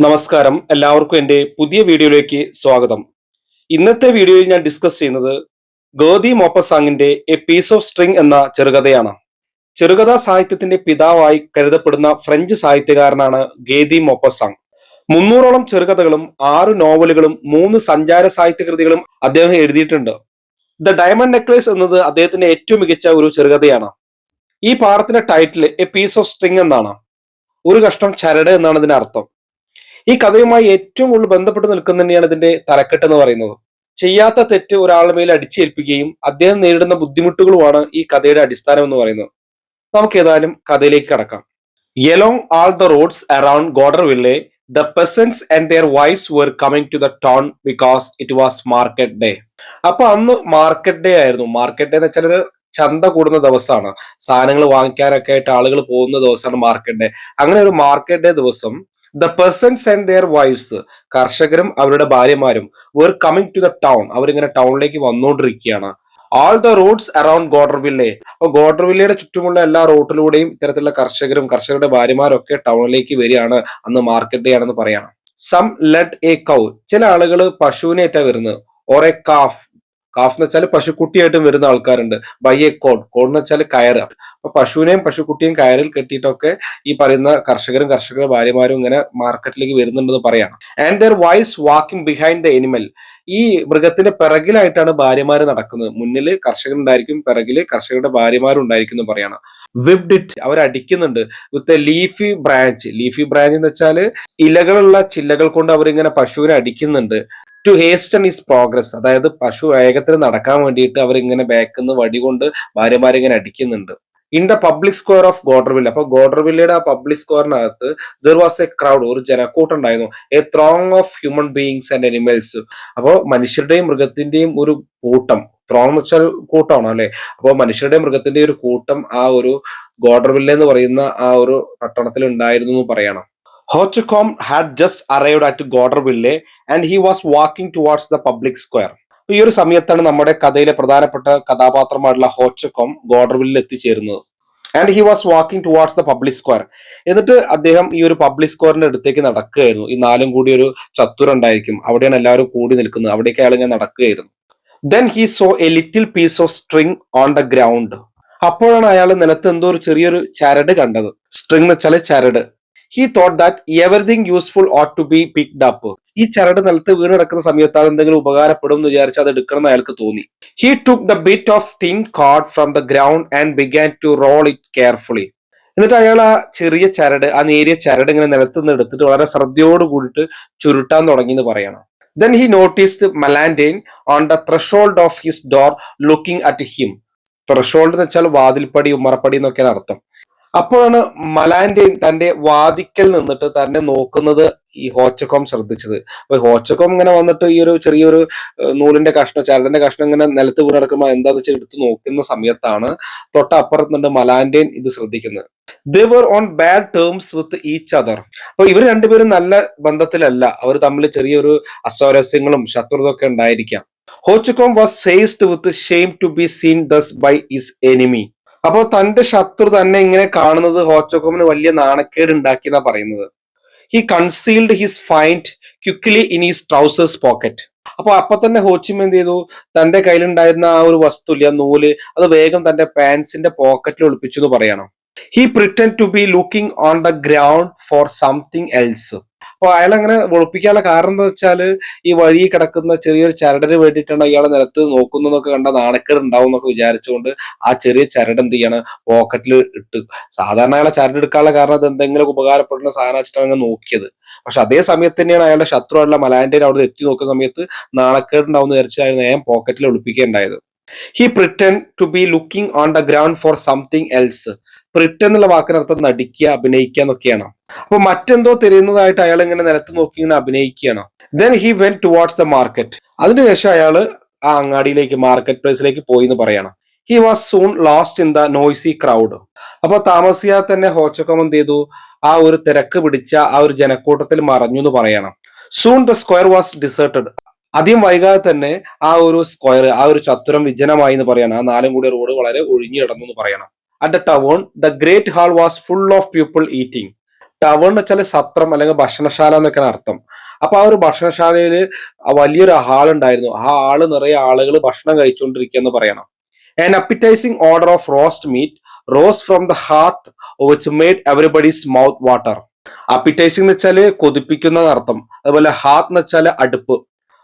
നമസ്കാരം, എല്ലാവർക്കും എൻ്റെ പുതിയ വീഡിയോയിലേക്ക് സ്വാഗതം. ഇന്നത്തെ വീഡിയോയിൽ ഞാൻ ഡിസ്കസ് ചെയ്യുന്നത് ഗോദി മോപ്പസാങ്ങിന്റെ എ പീസ് ഓഫ് സ്ട്രിംഗ് എന്ന ചെറുകഥയാണ്. ചെറുകഥാ സാഹിത്യത്തിന്റെ പിതാവായി കരുതപ്പെടുന്ന ഫ്രഞ്ച് സാഹിത്യകാരനാണ് ഗേദി മോപ്പസാങ്. 300ഓളം ചെറുകഥകളും 6 നോവലുകളും 3 സഞ്ചാര സാഹിത്യ കൃതികളും അദ്ദേഹം എഴുതിയിട്ടുണ്ട്. ദ ഡയമണ്ട് നെക്ലേസ് എന്നത് അദ്ദേഹത്തിന്റെ ഏറ്റവും മികച്ച ഒരു ചെറുകഥയാണ്. ഈ പാഠത്തിന്റെ title a piece of string എന്നാണ്. ഒരു കഷ്ണം ചരട് എന്നാണ് ഇതിന്റെ അർത്ഥം. ഈ കഥയുമായി ഏറ്റവും കൂടുതൽ ബന്ധപ്പെട്ട് നിൽക്കുന്ന തന്നെയാണ് ഇതിന്റെ തലക്കെട്ട് എന്ന് പറയുന്നത്. ചെയ്യാത്ത തെറ്റ് ഒരാളുടെ മേൽ അടിച്ചേൽപ്പിക്കുകയും അദ്ദേഹം നേരിടുന്ന ബുദ്ധിമുട്ടുകളുമാണ് ഈ കഥയുടെ അടിസ്ഥാനം എന്ന് പറയുന്നത്. നമുക്ക് ഏതായാലും കഥയിലേക്ക് കടക്കാം. Along all the roads around Goderville, the peasants and their wives were coming to the town because it was market day. അപ്പൊ അന്ന് മാർക്കറ്റ് ഡേ ആയിരുന്നു. മാർക്കറ്റ് ഡേ എന്ന് വെച്ചാൽ ഒരു ചന്ത കൂടുന്ന ദിവസമാണ്. സാധനങ്ങൾ വാങ്ങിക്കാനൊക്കെ ആയിട്ട് ആളുകൾ പോകുന്ന ദിവസമാണ് മാർക്കറ്റ് ഡേ. അങ്ങനെ ഒരു മാർക്കറ്റ് ഡേ ദിവസം the persons and their wives, കർഷകരും അവരുടെ ഭാര്യമാരും, were coming to the town, അവരിങ്ങനെ ടൗണിലേക്ക് വന്നുകൊണ്ടിരിക്കുകയാണ്. All the roads around Goderville, അപ്പൊ ഗോഡർവില്ലയുടെ ചുറ്റുമുള്ള എല്ലാ റോഡിലൂടെയും ഇത്തരത്തിലുള്ള കർഷകരും കർഷകരുടെ ഭാര്യമാരും ഒക്കെ ടൗണിലേക്ക് വരികയാണ്. അന്ന് മാർക്കറ്റ് ഡേ ആണെന്ന് പറയണം. സം ലെഡ് എ കൗ, ചില ആളുകൾ പശുവിനായിട്ടാ വരുന്നത്. ഓർ എ കാഫ്, കാഫ് എന്ന് വെച്ചാൽ പശുക്കുട്ടിയായിട്ടും വരുന്ന ആൾക്കാരുണ്ട്. ബൈ എ കോഡ്, കോഡ് എന്ന് വെച്ചാൽ കയറ്. അപ്പൊ പശുവിനെയും പശുക്കുട്ടിയും കയറിൽ കെട്ടിയിട്ടൊക്കെ ഈ പറയുന്ന കർഷകരും കർഷകരുടെ ഭാര്യമാരും ഇങ്ങനെ മാർക്കറ്റിലേക്ക് വരുന്നുണ്ടെന്ന് പറയാണ്. And their wives walking behind the animal, ഈ മൃഗത്തിന്റെ പിറകിലായിട്ടാണ് ഭാര്യമാര് നടക്കുന്നത്. മുന്നിൽ കർഷകരുണ്ടായിരിക്കും, പിറകില് കർഷകരുടെ ഭാര്യമാരും ഉണ്ടായിരിക്കും എന്ന് പറയണം. വിബ്ഡ് ഇറ്റ്, അവരടിക്കുന്നുണ്ട്. With a leafy branch, leafy branch എന്ന് വെച്ചാല് ഇലകളുള്ള ചില്ലകൾ കൊണ്ട് അവരിങ്ങനെ പശുവിനെ അടിക്കുന്നുണ്ട്. ടു ഹേസ്റ്റൺ ഈസ് പ്രോഗ്രസ്, അതായത് പശു വേഗത്തിൽ നടക്കാൻ വേണ്ടിയിട്ട് അവരിങ്ങനെ ബാക്കിന്ന് വടി കൊണ്ട് ഭാര്യമാരിങ്ങനെ അടിക്കുന്നുണ്ട്. In the public square of Goderville, അപ്പൊ ഗോഡർവില്ലയുടെ ആ പബ്ലിക് സ്ക്വയറിനകത്ത് ദർ വാസ് എ ക്രൗഡ്, ഒരു ജനക്കൂട്ടം ഉണ്ടായിരുന്നു. A throng of human beings and animals, അപ്പോൾ മനുഷ്യരുടെയും മൃഗത്തിന്റെയും ഒരു കൂട്ടം. ത്രോങ് എന്ന് വെച്ചാൽ കൂട്ടമാണ് അല്ലെ. അപ്പോൾ മനുഷ്യരുടെയും മൃഗത്തിന്റെയും ഒരു കൂട്ടം ആ ഒരു ഗോഡർവില്ല എന്ന് പറയുന്ന ആ ഒരു പട്ടണത്തിൽ ഉണ്ടായിരുന്നു എന്ന് പറയണം. Hauchecorne had just arrived at Goderville and he was walking towards the public square. ഈ ഒരു സമയത്താണ് നമ്മുടെ കഥയിലെ പ്രധാനപ്പെട്ട കഥാപാത്രമായിട്ടുള്ള ഹോച്ചകോം ഗോഡർവില്ലിൽ എത്തിച്ചേരുന്നത്. And he was walking towards the public square. എന്നിട്ട് അദ്ദേഹം ഈ ഒരു പബ്ലിക് സ്ക്വയറിന്റെ അടുത്തേക്ക് നടക്കുകയായിരുന്നു. ഈ നാലും കൂടി ഒരു ചത്തുരം ഉണ്ടായിരിക്കും, അവിടെയാണ് എല്ലാവരും കൂടി നിൽക്കുന്നത്. അവിടേക്ക് അയാൾ ഇങ്ങനെ നടക്കുകയായിരുന്നു. Then he saw a little piece of string on the ground. അപ്പോഴാണ് അയാൾ നിലത്ത് എന്തോ ഒരു ചെറിയൊരു ചരട് കണ്ടത്. സ്ട്രിങ് എന്ന് വെച്ചാൽ ചരട്. He thought that everything useful ought to be picked up. ഈ ചരട് നിലത്ത് വീണ് കിടക്കുന്ന സമയത്ത് അത് എന്തെങ്കിലും ഉപകാരപ്പെടും എന്ന് വിചാരിച്ച് അത് എടുക്കണം എന്ന് അയാൾക്ക് തോന്നി. He took the bit of thin cord from the ground and began to roll it carefully. എന്നിട്ട് അയാൾ ആ ചെറിയ ചരട്, ആ നേരിയ ചരട് ഇങ്ങനെ നിലത്ത് നിന്ന് എടുത്തിട്ട് വളരെ ശ്രദ്ധയോട് കൂടിയിട്ട് ചുരുട്ടാൻ തുടങ്ങി എന്ന് പറയണം. Then he noticed Malandain on the threshold of his door looking at him. Threshold എന്ന് വെച്ചാൽ വാതിൽപ്പടി, ഉമ്മറപ്പടി എന്നൊക്കെയാണ് അർത്ഥം. അപ്പോഴാണ് മലാൻഡൈൻ തന്റെ വാതിക്കൽ നിന്നിട്ട് തന്നെ നോക്കുന്നത് ഈ ഹോച്ചകോം ശ്രദ്ധിച്ചത്. അപ്പൊ ഹോച്ചകോം ഇങ്ങനെ വന്നിട്ട് ഈ ഒരു ചെറിയൊരു നൂലിന്റെ കഷ്ണം, ചരടിന്റെ കഷ്ണം ഇങ്ങനെ നിലത്ത് വീണ് കിടക്കുമ്പോൾ എന്താന്ന് വെച്ചാൽ എടുത്ത് നോക്കുന്ന സമയത്താണ് തൊട്ടപ്പുറത്തുനിന്ന് മലാൻഡൈൻ ഇത് ശ്രദ്ധിക്കുന്നത്. They were on bad terms with each other. അപ്പൊ ഇവർ രണ്ടുപേരും നല്ല ബന്ധത്തിലല്ല, അവർ തമ്മിൽ ചെറിയൊരു അസ്വാരസ്യങ്ങളും ശത്രുതയൊക്കെ ഉണ്ടായിരിക്കാം. Hauchecorne was seized with shame to be seen thus by his enemy. അപ്പൊ തന്റെ ശത്രു തന്നെ ഇങ്ങനെ കാണുന്നത് ഹോച്ചകോമിന് വലിയ നാണക്കേട് ഉണ്ടാക്കിയെന്നാ പറയുന്നത്. He concealed his find quickly in his trousers pocket. അപ്പൊ തന്നെ ഹോച്ചിമ എന്ത് ചെയ്തു, തന്റെ കയ്യിലുണ്ടായിരുന്ന ആ ഒരു വസ്തു, ആ നൂല്, അത് വേഗം തന്റെ പാൻസിന്റെ പോക്കറ്റിൽ ഒളിപ്പിച്ചു എന്ന് പറയണം. He pretend to be looking on the ground for something else. അപ്പൊ അയാൾ അങ്ങനെ ഒളിപ്പിക്കാനുള്ള കാരണം എന്താ വെച്ചാല് ഈ വഴി കിടക്കുന്ന ചെറിയൊരു ചരടിന് വേണ്ടിയിട്ടാണ് അയാളെ നിലത്ത് നോക്കുന്നതൊക്കെ കണ്ട നാണക്കേട് ഉണ്ടാവും എന്നൊക്കെ വിചാരിച്ചുകൊണ്ട് ആ ചെറിയ ചരട് എന്ത് ചെയ്യാണ്, പോക്കറ്റിൽ ഇട്ട്. സാധാരണ അയാളെ ചരട് എടുക്കാനുള്ള കാരണം അത് എന്തെങ്കിലും ഉപകാരപ്പെടുന്ന സാധനം വെച്ചിട്ടാണ് അങ്ങനെ നോക്കിയത്. പക്ഷെ അതേ സമയത്ത് തന്നെയാണ് അയാളുടെ ശത്രുവായിട്ടുള്ള മലാൻഡൈൻ അവിടെ എത്തി നോക്കുന്ന സമയത്ത് നാണക്കേട് ഉണ്ടാവും എന്ന് വിചാരിച്ചായിരുന്നു ഞാൻ പോക്കറ്റിൽ ഒളിപ്പിക്കേണ്ടായത്. He pretend to be looking on the ground for something else. Pretend എന്നുള്ള വാക്കിനർത്ഥം നടിക്കുക, അഭിനയിക്കുക എന്നൊക്കെയാണ്. അപ്പൊ മറ്റെന്തോ തിരിയുന്നതായിട്ട് അയാൾ ഇങ്ങനെ നിലത്ത് നോക്കി ഇങ്ങനെ അഭിനയിക്കുകയാണ്. Then he went towards the market. അതിനുശേഷം അയാൾ ആ അങ്ങാടിയിലേക്ക്, മാർക്കറ്റ് പ്ലേസിലേക്ക് പോയി എന്ന് പറയണം. He was soon lost in the noisy crowd. അപ്പൊ താമസിയാതെ തന്നെ ഹോച്ചകോം എന്ത് ചെയ്തു, ആ ഒരു തിരക്ക് പിടിച്ച ആ ഒരു ജനക്കൂട്ടത്തിൽ മറഞ്ഞു എന്ന് പറയണം. Soon the square was ഡിസേർട്ടഡ്. അധികം വൈകാതെ തന്നെ ആ ഒരു സ്ക്വയർ, ആ ഒരു ചത്തുരം വിജനമായി എന്ന് പറയണം. ആ നാലും കൂടി റോഡ് വളരെ ഒഴിഞ്ഞു കിടന്നു എന്ന് പറയണം. At the tavern, the great hall was full of people eating. ടവൺ എന്ന് വെച്ചാൽ സത്രം അല്ലെങ്കിൽ ഭക്ഷണശാല എന്നൊക്കെയാണ് അർത്ഥം. അപ്പൊ ആ ഒരു ഭക്ഷണശാലയിൽ വലിയൊരു ഹാൾ ഉണ്ടായിരുന്നു. ആ ഹാള് നിറയെ ആളുകൾ ഭക്ഷണം കഴിച്ചുകൊണ്ടിരിക്കുക എന്ന് പറയണം. An appetizing odor of roast meat rose from the hearth which made everybody's mouth water. അപ്പിറ്റൈസിംഗ് എന്ന് വെച്ചാല് കൊതിപ്പിക്കുന്ന അർത്ഥം. അതുപോലെ ഹാത്ത് എന്ന് വെച്ചാല് അടുപ്പ്,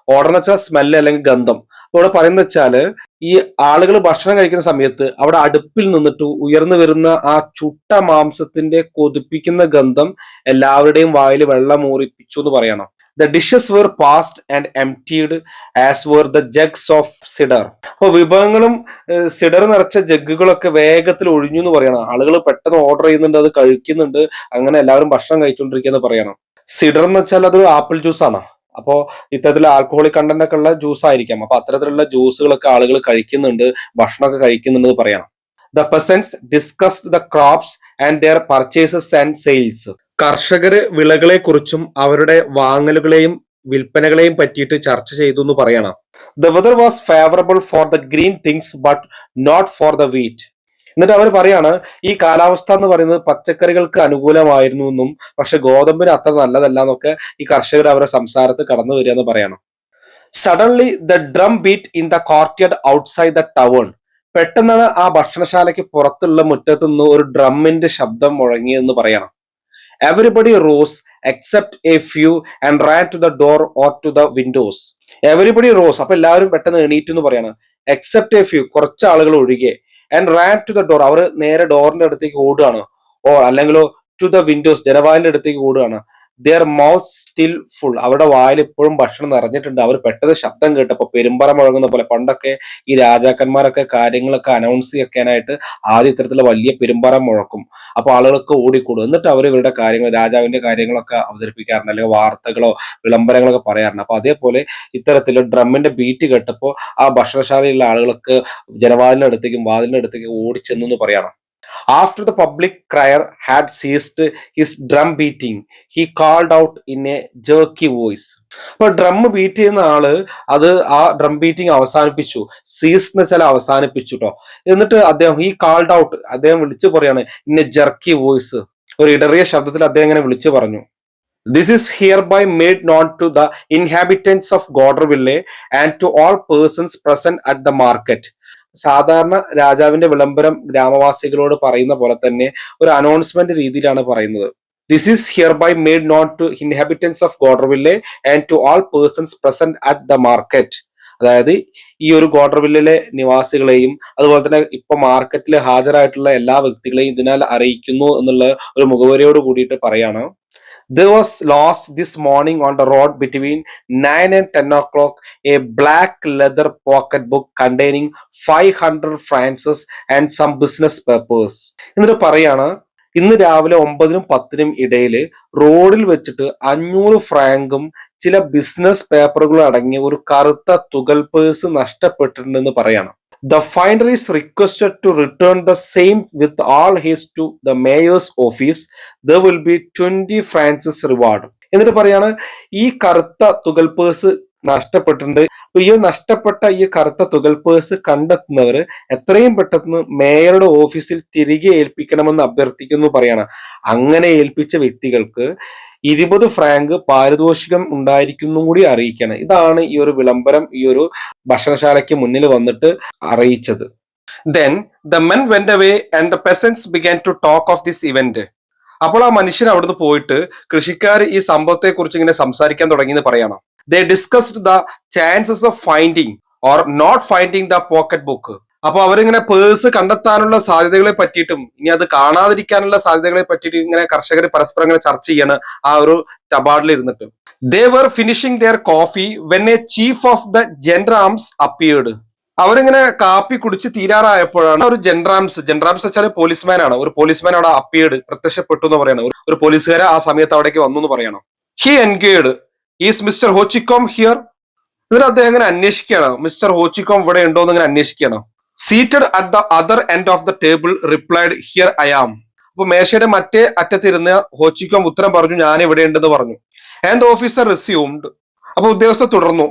ഓർഡർ എന്ന് വെച്ചാൽ സ്മെല്ല് അല്ലെങ്കിൽ ഗന്ധം. അപ്പൊ ഇവിടെ പറയുന്നത് വെച്ചാല് ഈ ആളുകൾ ഭക്ഷണം കഴിക്കുന്ന സമയത്ത് അവിടെ അടുപ്പിൽ നിന്നിട്ട് ഉയർന്നു വരുന്ന ആ ചുട്ട മാംസത്തിന്റെ കൊതിപ്പിക്കുന്ന ഗന്ധം എല്ലാവരുടെയും വായിൽ വെള്ളം ഊറിപ്പിച്ചു എന്ന് പറയണം. The dishes were passed and emptied as were the jugs of cider. അപ്പൊ വിഭവങ്ങളും സിഡർ നിറച്ച ജഗ്ഗുകളൊക്കെ വേഗത്തിൽ ഒഴിഞ്ഞു എന്ന് പറയണം. ആളുകൾ പെട്ടെന്ന് ഓർഡർ ചെയ്യുന്നുണ്ട്, അത് കഴിക്കുന്നുണ്ട്, അങ്ങനെ എല്ലാവരും ഭക്ഷണം കഴിച്ചുകൊണ്ടിരിക്കുക എന്ന് പറയണം. സിഡർ എന്ന് വെച്ചാൽ അത് ആപ്പിൾ ജ്യൂസ് ആണ്. അപ്പോ ഇത്തരത്തിലുള്ള ആൽക്കഹോളിക് കണ്ടന്റ് ഒക്കെ ഉള്ള ജ്യൂസ് ആയിരിക്കാം. അപ്പൊ അത്തരത്തിലുള്ള ജ്യൂസുകളൊക്കെ ആളുകൾ കഴിക്കുന്നുണ്ട്, ഭക്ഷണമൊക്കെ കഴിക്കുന്നുണ്ട് എന്ന് പറയണം. The peasants discussed the crops and their purchases and sales. കർഷകര് വിളകളെ കുറിച്ചും അവരുടെ വാങ്ങലുകളെയും വിൽപ്പനകളെയും പറ്റിയിട്ട് ചർച്ച ചെയ്തു എന്ന് പറയണം. The weather was favorable for the green things but not for the wheat. എന്നിട്ട് അവർ പറയാണ് ഈ കാലാവസ്ഥ എന്ന് പറയുന്നത് പച്ചക്കറികൾക്ക് അനുകൂലമായിരുന്നു എന്നും പക്ഷെ ഗോതമ്പിന് അത്ര നല്ലതല്ല എന്നൊക്കെ ഈ കർഷകർ അവരുടെ സംസാരത്തിൽ കടന്നു വരിക എന്ന് പറയണം. Suddenly the drum beat in the courtyard outside the town. പെട്ടെന്നാണ് ആ ഭക്ഷണശാലയ്ക്ക് പുറത്തുള്ള മുറ്റത്തു നിന്ന് ഒരു ഡ്രമ്മിന്റെ ശബ്ദം മുഴങ്ങിയെന്ന് പറയണം. Everybody rose except a few and ran to the door or to the windows. Everybody rose. അപ്പൊ എല്ലാവരും പെട്ടെന്ന് എണീറ്റു എന്ന് പറയാണ്. എക്സെപ്റ്റ് എ ഫ്യൂ, കുറച്ച് ആളുകൾ ഒഴികെ. And ran to the door, അവർ നേരെ ഡോറിന്റെ അടുത്തേക്ക് ഓടുകയാണ്. ഓ അല്ലെങ്കിലോ ടു ദ വിൻഡോസ്, ജനവാലിന്റെ അടുത്തേക്ക് ഓടുകയാണ്. ദിയർ മൗത്ത് സ്റ്റിൽ ഫുൾ, അവരുടെ വായിൽ ഇപ്പോഴും ഭക്ഷണം നിറഞ്ഞിട്ടുണ്ട്. അവർ പെട്ടെന്ന് ശബ്ദം കേട്ടപ്പോ പെരുമ്പറ മുഴങ്ങുന്ന പോലെ, പണ്ടൊക്കെ ഈ രാജാക്കന്മാരൊക്കെ കാര്യങ്ങളൊക്കെ അനൗൺസ് ചെയ്യാനായിട്ട് ആദ്യ ഇത്തരത്തിലുള്ള വലിയ പെരുമ്പറ മുഴക്കും. അപ്പൊ ആളുകളൊക്കെ ഓടിക്കൂടും. എന്നിട്ട് അവർ ഇവരുടെ കാര്യങ്ങൾ, രാജാവിന്റെ കാര്യങ്ങളൊക്കെ അവതരിപ്പിക്കാറുണ്ട്, അല്ലെങ്കിൽ വാർത്തകളോ വിളംബരങ്ങളൊക്കെ പറയാറുണ്ട്. അപ്പൊ അതേപോലെ ഇത്തരത്തിൽ ഡ്രമ്മിന്റെ ബീറ്റ് കേട്ടപ്പോൾ ആ ഭക്ഷണശാലയിലുള്ള ആളുകളൊക്കെ ജനവാലിന്റെ അടുത്തേക്കും വാതിലിന്റെ അടുത്തേക്കും ഓടിച്ചെന്നു എന്ന് പറയണം. After the public crier had ceased his drum beating, he called out in a jerky voice. അപ്പൊ ഡ്രം ബീറ്റ് ചെയ്യുന്ന ആള് അത് ആ ഡ്രം ബീറ്റിംഗ് അവസാനിപ്പിച്ചു. സീസ് എന്ന് വെച്ചാൽ അവസാനിപ്പിച്ചു കേട്ടോ. എന്നിട്ട് അദ്ദേഹം ഈ കാൾഡ് ഔട്ട്, അദ്ദേഹം വിളിച്ചു പറയാണ് ഇൻ എ ജർക്കി വോയിസ്, ഒരു ഇടറിയ ശബ്ദത്തിൽ അദ്ദേഹം ഇങ്ങനെ വിളിച്ചു പറഞ്ഞു. This is hereby made known to the inhabitants of Goderville and to all persons present at the market. സാധാരണ രാജാവിന്റെ വിളംബരം ഗ്രാമവാസികളോട് പറയുന്ന പോലെ തന്നെ ഒരു അനൗൺസ്മെന്റ് രീതിയിലാണ് പറയുന്നത്. This is hereby made known to inhabitants of Goderville and to all persons present at the market. അതായത് ഈ ഒരു ഗോഡർവില്ലിലെ നിവാസികളെയും അതുപോലെ തന്നെ ഇപ്പൊ മാർക്കറ്റിൽ ഹാജരായിട്ടുള്ള എല്ലാ വ്യക്തികളെയും ഇതിനാൽ അറിയിക്കുന്നു എന്നുള്ള ഒരു മുഖവരിയോട് കൂടിയിട്ട് പറയാണ്. There was lost this morning on the road between 9 and 10 o'clock a black leather pocket book containing 500 francs and some business papers. എന്നിട്ട് പറയാണ് ഇന്ന് രാവിലെ 9-നും 10-നും ഇടയിൽ റോഡിൽ വെച്ചിട്ട് 500 ഫ്രാങ്കും ചില ബിസിനസ് പേപ്പറുകളും അടങ്ങിയ ഒരു കറുത്ത തുകൽ പേഴ്സ് നഷ്ടപ്പെട്ടിട്ടുണ്ടെന്ന് പറയാണ്. The finder is requested to return the same with all haste to the mayor's office. There will be 20 francs reward. എന്നിട്ട് പറയാണ് ഈ കറുത്ത തുകൽ പേഴ്സ് നഷ്ടപ്പെട്ടിട്ടുണ്ട്. അപ്പൊ ഈ നഷ്ടപ്പെട്ട ഈ കറുത്ത തുകൽ പേഴ്സ് കണ്ടെത്തുന്നവർ എത്രയും പെട്ടെന്ന് മേയറുടെ ഓഫീസിൽ തിരികെ ഏൽപ്പിക്കണമെന്ന് അഭ്യർത്ഥിക്കുന്നു പറയാണ്. അങ്ങനെ ഏൽപ്പിച്ച വ്യക്തികൾക്ക് 20 ഫ്രാങ്ക് പാരിതോഷികം ഉണ്ടായിരിക്കും കൂടി അറിയിക്കണം. ഇതാണ് ഈ ഒരു വിളംബരം ഈ ഒരു ഭക്ഷണശാലയ്ക്ക് മുന്നിൽ വന്നിട്ട് അറിയിച്ചത്. Then the men went away and the peasants began to talk of this event. അപ്പോൾ ആ മനുഷ്യൻ അവിടുന്ന് പോയിട്ട് കൃഷിക്കാർ ഈ സംഭവത്തെ കുറിച്ച് ഇങ്ങനെ സംസാരിക്കാൻ തുടങ്ങിയെന്ന് പറയണം. They discussed the chances of finding or not finding the pocket book. അപ്പൊ അവരിങ്ങനെ പേഴ്സ് കണ്ടെത്താനുള്ള സാധ്യതകളെ പറ്റിയിട്ടും ഇനി അത് കാണാതിരിക്കാനുള്ള സാധ്യതകളെ പറ്റിയിട്ടും ഇങ്ങനെ കർഷകർ പരസ്പരം ഇങ്ങനെ ചർച്ച ചെയ്യാണ് ആ ഒരു ടബാർഡിൽ ഇരുന്നിട്ട്. They were finishing their coffee when a chief of the gendarmes appeared. അവരിങ്ങനെ കാപ്പി കുടിച്ച് തീരാറായപ്പോഴാണ് ഒരു ജെൻഡ്രാംസ് വെച്ചാൽ പോലീസ്മാൻ ആണ്, ഒരു പോലീസ്മാൻ അവിടെ അപ്പിയേർഡ്, പ്രത്യക്ഷപ്പെട്ടു എന്ന് പറയണം. ഒരു പോലീസുകാരെ ആ സമയത്ത് അവിടേക്ക് വന്നു എന്ന് പറയണം. He engaged is mister Hauchecorne here. എന്നിട്ട് അദ്ദേഹം ഇങ്ങനെ അന്വേഷിക്കുകയാണ്, മിസ്റ്റർ ഹോച്ചിക്കോം ഇവിടെ ഉണ്ടോ എന്ന് ഇങ്ങനെ അന്വേഷിക്കുകയാണ്. Seated at the other end of the table replied here I am. അപ്പൊ മേശയുടെ മറ്റേ അറ്റത്തിരുന്ന് ഹോച്ചിക്കോം ഉത്തരം പറഞ്ഞു, ഞാൻ ഇവിടെ ഉണ്ടെന്ന് പറഞ്ഞു. And officer resumed. അപ്പൊ ഉദ്യോഗസ്ഥർ തുടർന്നു,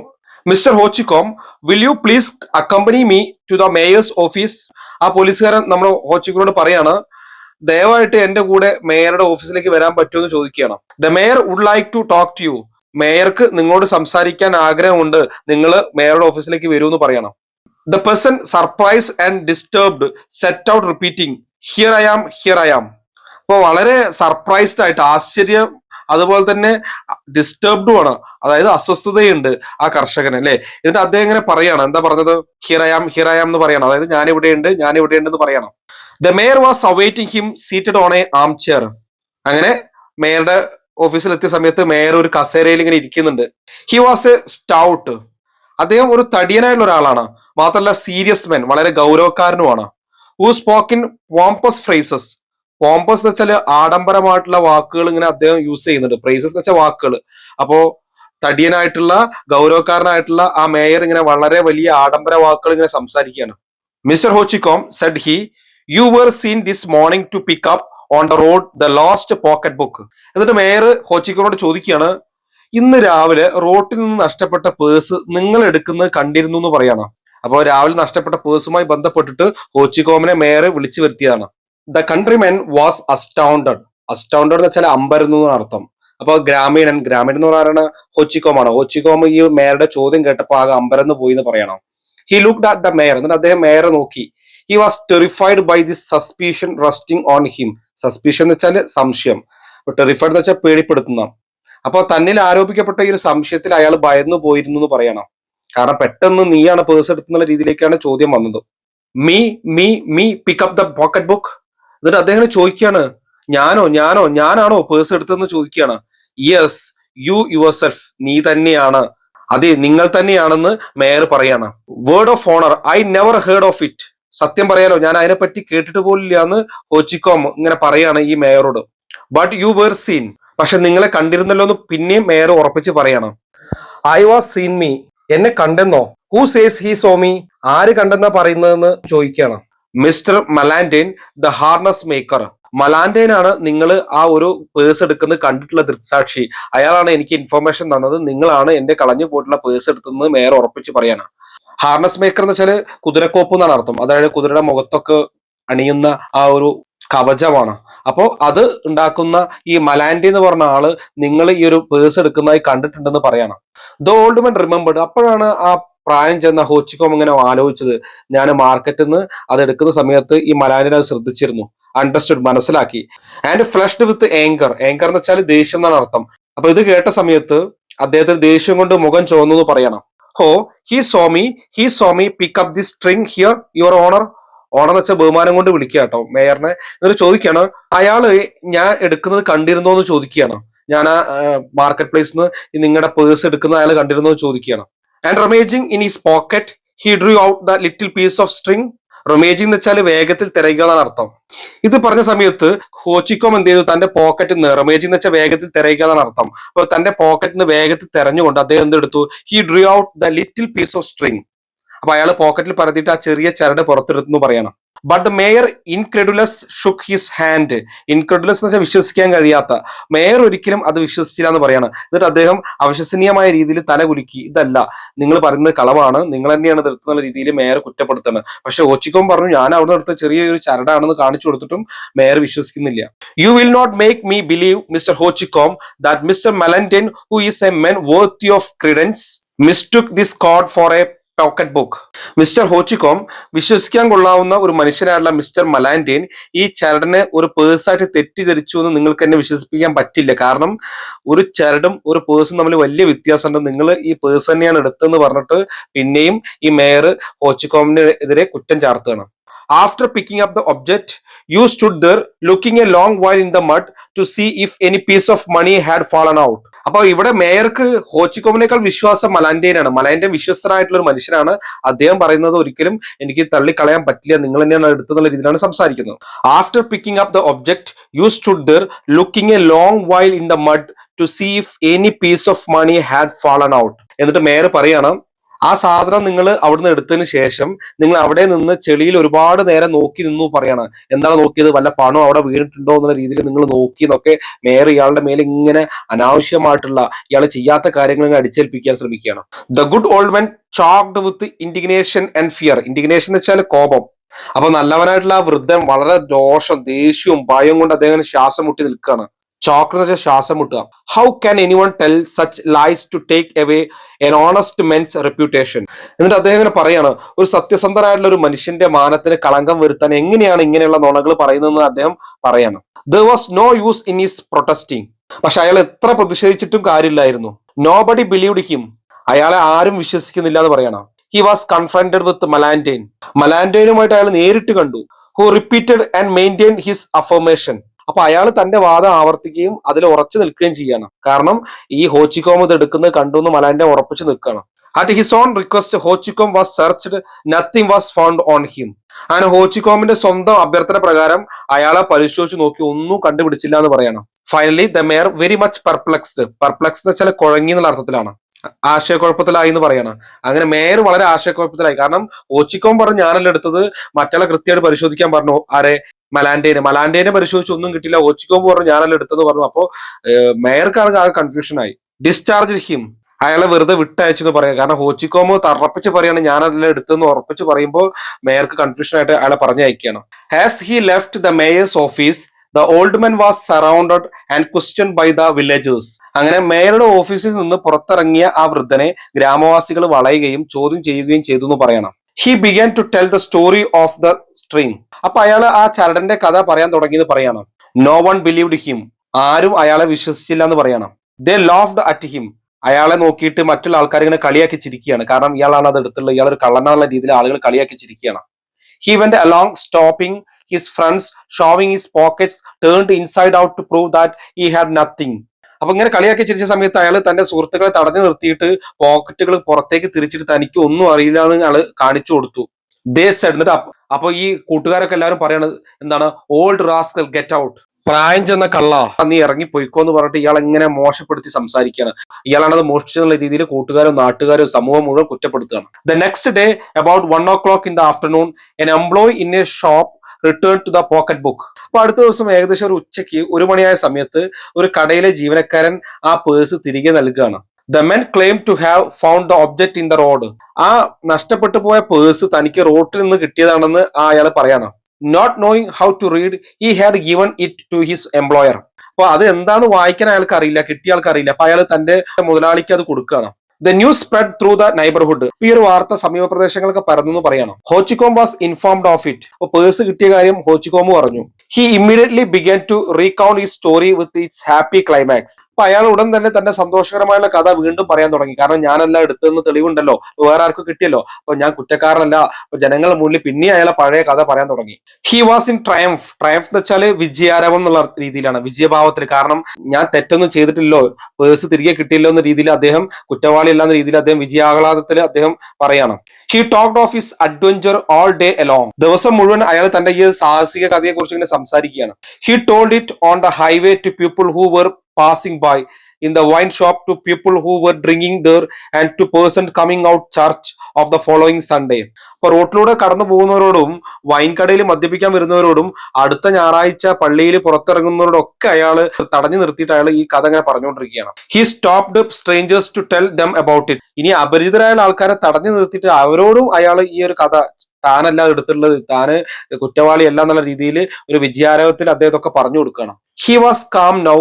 mister Hauchecorne will you please accompany me to the mayor's office. ആ പോലീസുകാരൻ നമ്മൾ ഹോച്ചിക്കോനോട് പറയാണ്, ദയവായിട്ട് എന്റെ കൂടെ മേയറുടെ ഓഫീസിലേക്ക് വരാൻ പറ്റുമോ എന്ന് ചോദിക്കുകയാണ്. The mayor would like to talk to you. മേയർക്ക് നിങ്ങളോട് സംസാരിക്കാൻ ആഗ്രഹമുണ്ട്, നിങ്ങൾ മേയറുടെ ഓഫീസിലേക്ക് വരൂ എന്ന് പറയണം. The person surprise and disturbed set out repeating here I am, here I am. അപ്പോൾ വളരെ സർപ്രൈസ്ഡ് ആയിട്ട്, ആശ്ചര്യം അതുപോലെ തന്നെ ഡിസ്റ്റർബ്ഡും ആണ്, അതായത് അസ്വസ്ഥതയുണ്ട് ആ കർഷകൻ അല്ലെ. എന്നിട്ട് അദ്ദേഹം ഇങ്ങനെ പറയാണ്, എന്താ പറഞ്ഞത്? Here I am, here I am എന്ന് പറയണം, അതായത് ഞാൻ ഇവിടെയുണ്ട്, ഞാൻ ഇവിടെയുണ്ട് എന്ന് പറയണം. The mayor was awaiting him seated on a armchair. അങ്ങനെ മേയറുടെ ഓഫീസിൽ എത്തിയ സമയത്ത് മേയർ ഒരു കസേരയിൽ ഇങ്ങനെ ഇരിക്കുന്നുണ്ട്. He was a stout. അദ്ദേഹം ഒരു തടിയനായുള്ള ഒരാളാണ്, മാത്രമല്ല സീരിയസ് മെൻ, വളരെ ഗൗരവക്കാരനുമാണ്. Who spoke in pompous phrases. Pompous എന്ന് വെച്ചാൽ ആഡംബരമായിട്ടുള്ള വാക്കുകൾ ഇങ്ങനെ അദ്ദേഹം യൂസ് ചെയ്യുന്നുണ്ട്. ഫ്രേസസ് എന്ന് വെച്ചാൽ വാക്കുകൾ. അപ്പോ തടിയനായിട്ടുള്ള ഗൗരവക്കാരനായിട്ടുള്ള ആ മേയർ ഇങ്ങനെ വളരെ വലിയ ആഡംബര വാക്കുകൾ ഇങ്ങനെ സംസാരിക്കുകയാണ്. Mister Hauchecorne said he, you were seen this morning to pick up on the road the lost pocket book. എന്നിട്ട് മേയർ ഹോച്ചിക്കോനോട് ചോദിക്കുകയാണ്, ഇന്ന് രാവിലെ റോട്ടിൽ നിന്ന് നഷ്ടപ്പെട്ട പേഴ്സ് നിങ്ങൾ എടുക്കുന്നത് കണ്ടിരുന്നു എന്ന് പറയണം. അപ്പോൾ രാവിലെ നഷ്ടപ്പെട്ട പേഴ്സുമായി ബന്ധപ്പെട്ടിട്ട് ഹോച്ചിക്കോമിനെ മേയർ വിളിച്ചു വരുത്തിയതാണ്. The countrymen was astounded. Astounded എന്ന് വെച്ചാൽ അമ്പരന്നു എന്നാണ് അർത്ഥം. അപ്പൊ ഗ്രാമീണൻ എന്ന് പറയുന്നത് ഹോച്ചിക്കോമാണ്. ഹോച്ചിക്കോം ഈ മേയറുടെ ചോദ്യം കേട്ടപ്പോൾ ആകെ അമ്പരന്ന് പോയി എന്ന് പറയണം. He looked at the mayor. എന്നിട്ട് അദ്ദേഹം മേയറെ നോക്കി. He was terrified by this suspicion resting on him. Suspicion എന്ന് വെച്ചാൽ സംശയം, ടെറിഫൈഡ് എന്ന് വെച്ചാൽ പേടിപ്പെടുത്തുന്ന. അപ്പൊ തന്നിൽ ആരോപിക്കപ്പെട്ട ഈ ഒരു സംശയത്തിൽ അയാൾ ഭയന്നു പോയിരുന്നു എന്ന് പറയണം. കാരണം പെട്ടെന്ന് നീയാണ് പേഴ്സ് എടുത്തുന്നുള്ള രീതിയിലേക്കാണ് ചോദ്യം വന്നത്. Me me me pick up the pocket book. എന്നിട്ട് അദ്ദേഹം ചോദിക്കുകയാണ്, ഞാനാണോ പേഴ്സ് എടുത്തതെന്ന് ചോദിക്കുകയാണ്. Yes you your self. നീ തന്നെയാണ്, അതെ നിങ്ങൾ തന്നെയാണെന്ന് മേയർ പറയാണ്. Word of owner, I never heard of it. സത്യം പറയാലോ, ഞാൻ അതിനെപ്പറ്റി കേട്ടിട്ട് പോലില്ല എന്ന് ഹോച്ചിക്കോം ഇങ്ങനെ പറയാണ് ഈ മേയറോട്. But you were seen. പക്ഷെ നിങ്ങളെ കണ്ടിരുന്നല്ലോ എന്ന് പിന്നെയും മേയർ ഉറപ്പിച്ച് പറയാണ്. I was seen me. എന്നെ കണ്ടെന്നോ? Who says he saw me. ആര് കണ്ടെന്നാ പറയുന്നതെന്ന് ചോദിക്കുകയാണ്. Mister Malandain the harness maker. Malandain ആണ് നിങ്ങൾ ആ ഒരു പേഴ്സ് എടുക്കുന്നത് കണ്ടിട്ടുള്ള ദൃക്സാക്ഷി. അയാളാണ് എനിക്ക് ഇൻഫർമേഷൻ തന്നത്, നിങ്ങളാണ് എന്റെ കളഞ്ഞു പോയിട്ടുള്ള പേഴ്സ് എടുത്തതെന്ന് മേയർ ഉറപ്പിച്ച് പറയാണ്. ഹാർനസ് മേക്കർ എന്ന് വെച്ചാൽ കുതിരക്കോപ്പ് എന്നാണ് അർത്ഥം. അതായത് കുതിരയുടെ മുഖത്തൊക്കെ അണിയുന്ന ആ ഒരു കവചമാണ്. അപ്പോ അത് ഉണ്ടാക്കുന്ന ഈ മലാൻഡി എന്ന് പറഞ്ഞ ആള് നിങ്ങൾ ഈ ഒരു പേഴ്സ് എടുക്കുന്നതായി കണ്ടിട്ടുണ്ടെന്ന് പറയണം. The old men remembered. അപ്പോഴാണ് ആ പ്രായം ചെന്ന ഹോച്ചിക്കോം ഇങ്ങനെ ആലോചിച്ചത്, ഞാൻ മാർക്കറ്റിൽ നിന്ന് അത് എടുക്കുന്ന സമയത്ത് ഈ മലാൻഡിനെ അത് ശ്രദ്ധിച്ചിരുന്നു. അണ്ടർസ്റ്റുഡ്, മനസ്സിലാക്കി. And flushed with anger. Anger എന്ന് വെച്ചാൽ ദേഷ്യം എന്നാണ് അർത്ഥം. അപ്പൊ ഇത് കേട്ട സമയത്ത് അദ്ദേഹത്തിന് ദേഷ്യം കൊണ്ട് മുഖം ചുവന്നു എന്ന് പറയണം. Oh he saw me pick up the string here your honour. Honour വെച്ച ബഹുമാനം കൊണ്ട് വിളിക്കുക കേട്ടോ മേയറിനെ. എന്നിട്ട് ചോദിക്കുകയാണ്, അയാള് ഞാൻ എടുക്കുന്നത് കണ്ടിരുന്നോ എന്ന് ചോദിക്കുകയാണ്. ഞാൻ ആ മാർക്കറ്റ് പ്ലേസിൽ നിന്ന് നിങ്ങളുടെ പേഴ്സ് എടുക്കുന്ന അയാൾ കണ്ടിരുന്നോ എന്ന് ചോദിക്കുകയാണ്. And rummaging in his pocket he drew out the little piece of string. Rummaging എന്ന് വെച്ചാൽ വേഗത്തിൽ തിരയുക എന്നാണ് അർത്ഥം. ഇത് പറഞ്ഞ സമയത്ത് ഹോച്ചിക്കോം എന്ത് ചെയ്തു? തന്റെ പോക്കറ്റിൽ നിന്ന്, റൊമേജിങ് എന്ന് വെച്ചാൽ വേഗത്തിൽ തിരയുക എന്നാണ് അർത്ഥം. അപ്പൊ തന്റെ പോക്കറ്റിൽ നിന്ന് വേഗത്തിൽ തെരഞ്ഞുകൊണ്ട് അദ്ദേഹം എന്തെടുത്തു? He drew out the little piece of string. അപ്പൊ അയാൾ പോക്കറ്റിൽ പരത്തിയിട്ട് ആ ചെറിയ ചരട് പുറത്തെടുത്തു പറയണം. But the mayor incredulous shook his hand. Incredulous എന്ന് വെച്ചാൽ വിശ്വസിക്കാൻ കഴിയാത്ത. മേയർ ഒരിക്കലും അത് വിശ്വസിച്ചില്ല എന്ന് പറയാണ്. എന്നിട്ട് അദ്ദേഹം അവിശ്വസനീയമായ രീതിയിൽ തല കുലുക്കി. ഇതല്ല, നിങ്ങൾ പറയുന്നത് കളവാണ്, നിങ്ങൾ തന്നെയാണ് എടുത്തുന്ന രീതിയിൽ മേയർ കുറ്റപ്പെടുത്തുന്നത്. പക്ഷെ ഓച്ചിക്കോം പറഞ്ഞു, ഞാൻ അവിടെ എടുത്ത ചെറിയൊരു ചരടാണെന്ന് കാണിച്ചു കൊടുത്തിട്ടും മേയർ വിശ്വസിക്കുന്നില്ല. You will not make me believe mister Hauchecorne that mister Malandain who is a men worthy of credence mistook this cord for a pocket book. Mister Hauchecorne, വിശ്വസിക്കാൻ കൊള്ളാവുന്ന ഒരു മനുഷ്യനായിട്ടുള്ള മിസ്റ്റർ മലാൻഡേൻ ഈ ചരടിനെ ഒരു പേഴ്സായിട്ട് തെറ്റിദ്ധരിച്ചു എന്ന് നിങ്ങൾക്ക് എന്നെ വിശ്വസിപ്പിക്കാൻ പറ്റില്ല. കാരണം ഒരു ചരടും ഒരു പേഴ്സും തമ്മിൽ വലിയ വ്യത്യാസമുണ്ട്. നിങ്ങൾ ഈ പേഴ്സ് തന്നെയാണ് എടുത്തതെന്ന് പറഞ്ഞിട്ട് പിന്നെയും ഈ മേയർ ഹോച്ചിക്കോമിനെതിരെ കുറ്റം ചാർത്തുകയാണ്. After picking up the object you stood there looking a long while in the mud to see if any piece of money had fallen out. അപ്പൊ ഇവിടെ മേയർക്ക് ഹോച്ചിക്കോമിനേക്കാൾ വിശ്വാസം മലാൻഡേനാണ്. മലാൻഡേൻ വിശ്വസ്തനായിട്ടുള്ള ഒരു മനുഷ്യനാണ്. അദ്ദേഹം പറയുന്നത് ഒരിക്കലും എനിക്ക് തള്ളിക്കളയാൻ പറ്റില്ല, നിങ്ങൾ തന്നെയാണ് എടുത്തെന്നുള്ള രീതിയിലാണ് സംസാരിക്കുന്നത്. After picking up the object you stood there looking a long while in the mud to see if any piece of money had fallen out. എന്നിട്ട് മേയർ പറയാണ്, ആ സാധനം നിങ്ങൾ അവിടുന്ന് എടുത്തതിന് ശേഷം നിങ്ങൾ അവിടെ നിന്ന് ചെളിയിൽ ഒരുപാട് നേരം നോക്കി നിന്നു പറയാണ്. എന്താണ് നോക്കിയത്? വല്ല പണവും അവിടെ വീണിട്ടുണ്ടോ എന്നുള്ള രീതിയിൽ നിങ്ങൾ നോക്കി എന്നൊക്കെ മേയർ ഇയാളുടെ മേലെ ഇങ്ങനെ അനാവശ്യമായിട്ടുള്ള ഇയാൾ ചെയ്യാത്ത കാര്യങ്ങൾ അടിച്ചേൽപ്പിക്കാൻ ശ്രമിക്കുകയാണ്. The good old men choked with indignation and fear. Indignation എന്ന് വെച്ചാൽ കോപം, അപ്പൊ നല്ലവനായിട്ടുള്ള ആ വൃദ്ധൻ വളരെ രോഷം ദേഷ്യവും ഭയം കൊണ്ട് അദ്ദേഹം ശ്വാസം മുട്ടി നിൽക്കുകയാണ്. ചോക്ക് എന്ന് വെച്ചാൽ ശ്വാസം മുട്ടുക. How can anyone tell such lies to take away an honest men's reputation. എന്നിട്ട് അദ്ദേഹം ഇങ്ങനെ പറയാണ്, ഒരു സത്യസന്ധനായിട്ടുള്ള ഒരു മനുഷ്യന്റെ മാനത്തിന് കളങ്കം വരുത്താൻ എങ്ങനെയാണ് ഇങ്ങനെയുള്ള നുണകൾ പറയുന്നതെന്ന് അദ്ദേഹം പറയാണ്. There was no use in his protesting. പക്ഷെ അയാൾ എത്ര പ്രതിഷേധിച്ചിട്ടും കാര്യമില്ലായിരുന്നു. Nobody believed him. അയാളെ ആരും വിശ്വസിക്കുന്നില്ല എന്ന് പറയണം. He was confronted with Malandain. മലാൻഡൈനുമായിട്ട് അയാൾ നേരിട്ട് കണ്ടു. Who repeated and maintain his affirmation. അപ്പൊ അയാൾ തന്റെ വാദം ആവർത്തിക്കുകയും അതിൽ ഉറച്ചു നിൽക്കുകയും ചെയ്യാണ്. കാരണം ഈ ഹോച്ചിക്കോം ഇത് എടുക്കുന്നത് കണ്ടു എന്ന് മലാൻഡൈൻ ഉറപ്പിച്ചു നിൽക്കുകയാണ്. At his own request Hauchecorne was searched, nothing was found on him. അങ്ങനെ ഹോച്ചിക്കോമിന്റെ സ്വന്തം അഭ്യർത്ഥന പ്രകാരം അയാളെ പരിശോധിച്ച് നോക്കി ഒന്നും കണ്ടുപിടിച്ചില്ല എന്ന് പറയണം. Finally the mayor very much perplexed. Perplexed എന്ന് വെച്ചാൽ കുഴങ്ങി എന്നുള്ള അർത്ഥത്തിലാണ്, ആശയക്കുഴപ്പത്തിലായി എന്ന് പറയണം. അങ്ങനെ മേയർ വളരെ ആശയക്കുഴപ്പത്തിലായി. കാരണം ഓച്ചിക്കോം പറഞ്ഞു ഞാനല്ല എടുത്തത്, മറ്റുള്ള കൃത്യമായിട്ട് പരിശോധിക്കാൻ പറഞ്ഞു. ആരെ? മലാൻഡേനെ പരിശോധിച്ച് ഒന്നും കിട്ടില്ല. ഓച്ചിക്കോം പറഞ്ഞു ഞാനല്ല എടുത്തെന്ന് പറഞ്ഞു. അപ്പോ മേയർക്കാണ് ആകെ കൺഫ്യൂഷൻ ആയി. Discharge him. അയാളെ വെറുതെ വിട്ടയച്ചു എന്ന് പറയാം. കാരണം ഹോച്ചിക്കോമോ തറപ്പിച്ച് പറയാണ് ഞാനല്ല എടുത്തെന്ന് ഉറപ്പിച്ച് പറയുമ്പോൾ മേയർക്ക് കൺഫ്യൂഷൻ ആയിട്ട് അയാളെ പറഞ്ഞയക്കുകയാണ്. Has he left the mayor's office, the old man was surrounded and questioned by the villagers. അങ്ങനെ മേയറുടെ ഓഫീസിൽ നിന്ന് പുറത്തിറങ്ങിയ ആ വൃദ്ധനെ ഗ്രാമവാസികൾ വളയുകയും ചോദ്യം ചെയ്യുകയും ചെയ്തു എന്ന് പറയണം. He began to tell the story of the string. അപ്പൊ അയാൾ ആ ചരടന്റെ കഥ പറയാൻ തുടങ്ങിയത് പറയണം. No one believed him. ആരും അയാളെ വിശ്വസിച്ചില്ല എന്ന് പറയണം. They laughed at him. അയാളെ നോക്കിയിട്ട് മറ്റുള്ള ആൾക്കാർ ഇങ്ങനെ കളിയാക്കി ചിരിക്കുകയാണ്. കാരണം ഇയാളാണ് അത് എടുത്തുള്ളത്, ഇയാൾ ഒരു കള്ളനാണെന്ന രീതിയിൽ ആളുകൾ കളിയാക്കി ചിരിക്കുകയാണ്. He went along stopping his friends, showing his pockets, turned inside out to prove that he had nothing. അപ്പൊ ഇങ്ങനെ കളിയാക്കി ചിരിച്ച സമയത്ത് അയാൾ തന്റെ സുഹൃത്തുക്കളെ തടഞ്ഞു നിർത്തിയിട്ട് പോക്കറ്റുകൾ പുറത്തേക്ക് തിരിച്ചിട്ട് തനിക്ക് ഒന്നും അറിയില്ല എന്ന് അയാൾ കാണിച്ചു കൊടുത്തു. ദേ സെഡ്. എന്നിട്ട് അപ്പൊ ഈ കൂട്ടുകാരൊക്കെ എല്ലാവരും പറയണത് എന്താണ്? Old rascal get out. പ്രായം ചെന്ന കള്ള, നീ ഇറങ്ങി പൊയ്ക്കോ എന്ന് പറഞ്ഞിട്ട് ഇയാൾ എങ്ങനെ മോശപ്പെടുത്തി സംസാരിക്കുകയാണ്. ഇയാളാണത് മോഷ്ടിച്ചെന്നുള്ള രീതിയിൽ കൂട്ടുകാരും നാട്ടുകാരും സമൂഹം മുഴുവൻ കുറ്റപ്പെടുത്തുകയാണ്. The next day about 1 o'clock in the afternoon, an employee in a shop returned to the pocket book. അപ്പൊ അടുത്ത ദിവസം ഏകദേശം ഒരു ഉച്ചയ്ക്ക് 1 മണിയായ സമയത്ത് ഒരു കടയിലെ ജീവനക്കാരൻ ആ പേഴ്സ് തിരികെ നൽകുകയാണ്. The men claim to have found the object in the road. ആ നഷ്ടപ്പെട്ടു പോയ പേഴ്സ് തനിക്ക് റോട്ടിൽ നിന്ന് കിട്ടിയതാണെന്ന് അയാൾ പറയാണ്. Not knowing how to read, he had given it to his employer. അപ്പൊ അത് എന്താന്ന് വായിക്കാൻ അയാൾക്ക് അറിയില്ല, കിട്ടിയ ആൾക്ക് അറിയില്ല. അപ്പൊ അയാൾ തന്റെ മുതലാളിക്ക് അത് കൊടുക്കുകയാണ്. The news spread through the neighbourhood. ഈ ഒരു വാർത്ത സമീപ പ്രദേശങ്ങളൊക്കെ പരന്നു എന്ന് പറയണം. Hauchecorne was informed of it. അപ്പൊ പേഴ്സ് കിട്ടിയ കാര്യം ഹോച്ചിക്കോം പറഞ്ഞു. He immediately began to recount his story with its happy climax. അപ്പൊ അയാൾ ഉടൻ തന്നെ തന്റെ സന്തോഷകരമായുള്ള കഥ വീണ്ടും പറയാൻ തുടങ്ങി. കാരണം ഞാനല്ല എടുത്തതെന്ന് തെളിവുണ്ടല്ലോ, വേറെ ആർക്കും കിട്ടിയല്ലോ, അപ്പൊ ഞാൻ കുറ്റക്കാരനല്ല. അപ്പൊ ജനങ്ങളുടെ മുന്നിൽ പിന്നെ അയാളെ പഴയ കഥ പറയാൻ തുടങ്ങി. He was in triumph. Triumph എന്ന് വെച്ചാല് വിജയാരവം എന്നുള്ള രീതിയിലാണ്, വിജയഭാവത്തിൽ. കാരണം ഞാൻ തെറ്റൊന്നും ചെയ്തിട്ടില്ലോ, പേഴ്സ് തിരികെ കിട്ടിയല്ലോ എന്ന രീതിയിൽ അദ്ദേഹം കുറ്റവാളി അല്ലാന്ന രീതിയിൽ അദ്ദേഹം വിജയാഹ്ലാദത്തിൽ അദ്ദേഹം പറയാണ്. He talked of his adventure all day along. ദിവസം മുഴുവൻ അയാൾ തന്റെ ഈ സാഹസിക കഥയെ കുറിച്ച് ഇങ്ങനെ സംസാരിക്കുകയാണ്. He told it on the highway to people who were passing by, in the wine shop to people who were drinking there, and to persons coming out church of the following Sunday. അപ്പൊ റോട്ടിലൂടെ കടന്നു പോകുന്നവരോടും wine കടയിൽ മദ്യപിക്കാൻ വരുന്നവരോടും അടുത്ത ഞായറാഴ്ച പള്ളിയിൽ പുറത്തിറങ്ങുന്നവരോടൊക്കെ അയാൾ തടഞ്ഞു നിർത്തിയിട്ട് അയാൾ ഈ കഥ ഇങ്ങനെ പറഞ്ഞുകൊണ്ടിരിക്കുകയാണ്. He stopped strangers to tell them about it. ഇനി അപരിചിതരായ ആൾക്കാരെ തടഞ്ഞു നിർത്തിയിട്ട് അവരോടും അയാൾ ഈ ഒരു കഥ താനല്ല എടുത്തിട്ടുള്ളത്, താന് കുറ്റവാളിയല്ല എന്നുള്ള രീതിയിൽ ഒരു വിജയാരവത്തിൽ അദ്ദേഹത്തൊക്കെ പറഞ്ഞു കൊടുക്കണം. He was calm now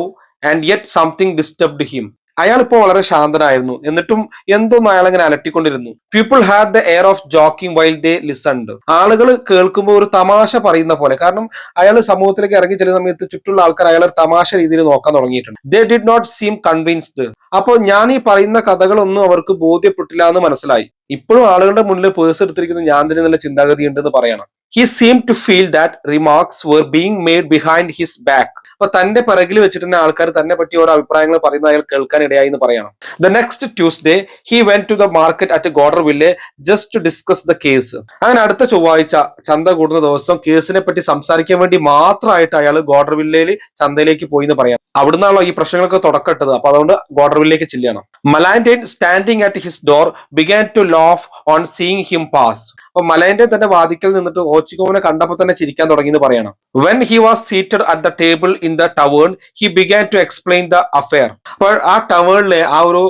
and yet something disturbed him. അയാൾ ഇപ്പോൾ വളരെ ശാന്തനായിരുന്നു, എന്നിട്ടും എന്തോന്ന് അയാൾ ഇങ്ങനെ അലട്ടിക്കൊണ്ടിരുന്നു. People had the air of joking while they listened. ആളുകൾ കേൾക്കുമ്പോൾ ഒരു തമാശ പറയുന്ന പോലെ. കാരണം അയാൾ സമൂഹത്തിലേക്ക് ഇറങ്ങി ചെല്ലുന്ന സമയത്ത് ചുറ്റുള്ള ആൾക്കാർ അയാൾ ഒരു തമാശ രീതിയിൽ നോക്കാൻ തുടങ്ങിയിട്ടുണ്ട്. They did not seem convinced. അപ്പോൾ ഞാൻ ഈ പറയുന്ന കഥകളൊന്നും അവർക്ക് ബോധ്യപ്പെട്ടില്ല എന്ന് മനസ്സിലായി. ഇപ്പോഴും ആളുകളുടെ മുന്നിൽ പേഴ്സ് എടുത്തിരിക്കുന്നത് ഞാൻ തന്നെ എന്നുള്ള ചിന്താഗതി ഉണ്ടെന്ന് പറയണം. He seem to feel that remarks were being made behind his back. അപ്പൊ തന്റെ പിറകിൽ വെച്ചിട്ട് തന്നെ ആൾക്കാർ തന്നെ പറ്റി ഓരോ അഭിപ്രായങ്ങൾ പറയുന്ന അയാൾ കേൾക്കാൻ ഇടയായി എന്ന് പറയണം. The next Tuesday he went to the market at Goderville just to discuss the case. അങ്ങനെ അടുത്ത ചൊവ്വാഴ്ച ചന്ത കൂടുന്ന ദിവസം കേസിനെ പറ്റി സംസാരിക്കാൻ വേണ്ടി മാത്രമായിട്ട് അയാൾ ഗോഡർവില്ലയിൽ ചന്തയിലേക്ക് പോയി എന്ന് പറയാം. അവിടുന്നാണല്ലോ ഈ പ്രശ്നങ്ങളൊക്കെ തുടക്കട്ടത്. അപ്പൊ അതുകൊണ്ട് ഗോഡർവില്ലേക്ക് ചെല്ലണം. Malandain standing at his door began to laugh on seeing him pass. അപ്പൊ മലയന്റെ തന്നെ വാതിക്കൽ നിന്നിട്ട് ഹോച്ചിക്കോങ്ങിനെ കണ്ടപ്പോൾ തന്നെ ചിരിക്കാൻ തുടങ്ങി എന്ന് പറയണം. When he was seated at the table in the tavern he began to explain the affair. അപ്പോൾ ആ ടവേണിലെ ആ ഒരു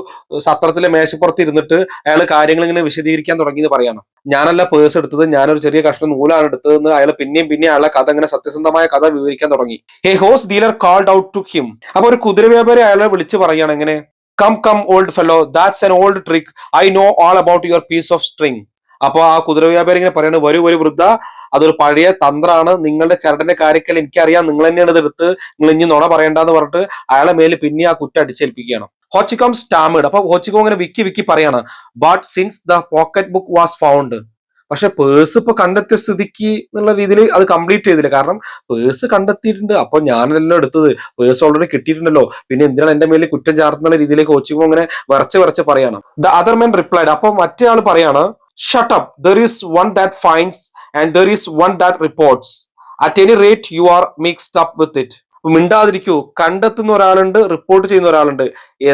സത്രത്തിലെ മേശപ്പുറത്ത് ഇരുന്നിട്ട് അയാൾ കാര്യങ്ങൾ ഇങ്ങനെ വിശദീകരിക്കാൻ തുടങ്ങി എന്ന് പറയണം. ഞാനല്ല പേഴ്സ് എടുത്തത്, ഞാനൊരു ചെറിയ കഷ്ണം നൂലാണ് എടുത്തതെന്ന് അയാൾ പിന്നെയും അയാളെ കഥ ഇങ്ങനെ സത്യസന്ധമായ കഥ വിവരിക്കാൻ തുടങ്ങി. A horse dealer called out to him. അപ്പൊ ഒരു കുതിര വ്യാപാരി അയാളെ വിളിച്ച് പറയാണ് എങ്ങനെ, come old fellow, that's an old trick, I know all about your piece of string. അപ്പൊ ആ കുതിര വ്യാപാരി ഇങ്ങനെ പറയുന്നത്, വരൂ വൃദ്ധ, അതൊരു പഴയ തന്ത്രമാണ്, നിങ്ങളുടെ ചരടിന്റെ കാര്യത്തിൽ എനിക്കറിയാം, നിങ്ങൾ തന്നെയാണ് ഇത് എടുത്ത്, നിങ്ങൾ ഇനി നുണ പറയണ്ടെന്ന് പറഞ്ഞിട്ട് അയാളെ മേലെ പിന്നെ ആ കുറ്റം അടിച്ചേൽപ്പിക്കുകയാണ്. ഹോച്ചിക്കോം സ്റ്റാമേഡ്. അപ്പൊ ഹോച്ചിക്കോം ഇങ്ങനെ വിക്കി പറയാണ്, but since the pocket book was found. പക്ഷെ പേഴ്സ് ഇപ്പൊ കണ്ടെത്തിയ സ്ഥിതിക്ക് എന്നുള്ള രീതിയിൽ അത് കംപ്ലീറ്റ് ചെയ്തില്ല. കാരണം പേഴ്സ് കണ്ടെത്തിയിട്ടുണ്ട്, അപ്പൊ ഞാനല്ലോ എടുത്തത്, പേഴ്സ് ഓൾറെഡി കിട്ടിയിട്ടുണ്ടല്ലോ, പിന്നെ എന്തിനാണ് എന്റെ മേലെ കുറ്റം ചാർത്തുന്ന രീതിയിലേക്ക് കോച്ചിങ്ങോ അങ്ങനെ വരച്ച് പറയാണ്. The other men replied. അപ്പൊ മറ്റേ ആൾ പറയാണ്, shut up, there is one that finds and there is one that reports, at any rate you are mixed up with it. മിണ്ടാതിരിക്കൂ, കണ്ടെത്തുന്ന ഒരാളുണ്ട്, റിപ്പോർട്ട് ചെയ്യുന്ന ഒരാളുണ്ട്,